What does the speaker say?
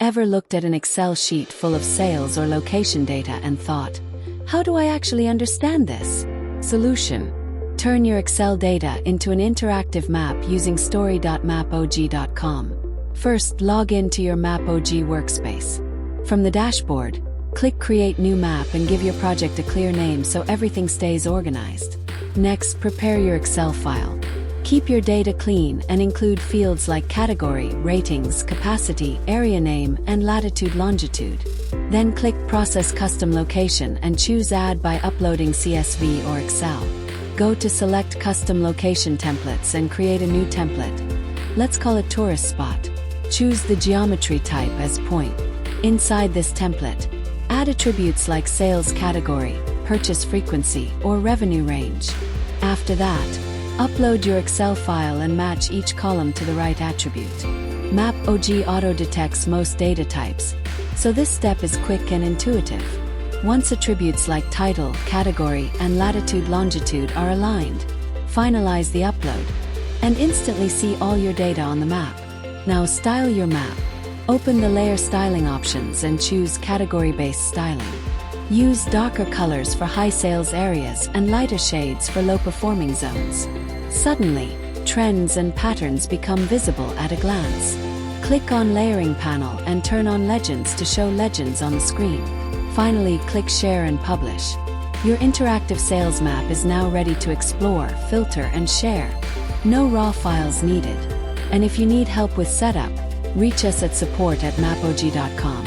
Ever looked at an Excel sheet full of sales or location data and thought, how do I actually understand this? Solution: turn your Excel data into an interactive map using story.mapog.com. First, log into your MAPOG workspace. From the dashboard, click Create New Map and give your project a clear name so everything stays organized. Next, prepare your Excel file. Keep your data clean and include fields like category, ratings, capacity, area name, and latitude-longitude. Then click Process Custom Location and choose Add by uploading CSV or Excel. Go to Select Custom Location Templates and create a new template. Let's call it Tourist Spot. Choose the geometry type as point. Inside this template, add attributes like sales category, purchase frequency, or revenue range. After that, upload your Excel file and match each column to the right attribute. MAPOG auto-detects most data types, so this step is quick and intuitive. Once attributes like title, category, and latitude-longitude are aligned, finalize the upload, and instantly see all your data on the map. Now style your map. Open the layer styling options and choose category-based styling. Use darker colors for high sales areas and lighter shades for low-performing zones. Suddenly, trends and patterns become visible at a glance. Click on Layering panel and turn on Legends to show legends on the screen. Finally, click Share and Publish. Your interactive sales map is now ready to explore, filter, and share. No raw files needed. And if you need help with setup, reach us at support@mapog.com.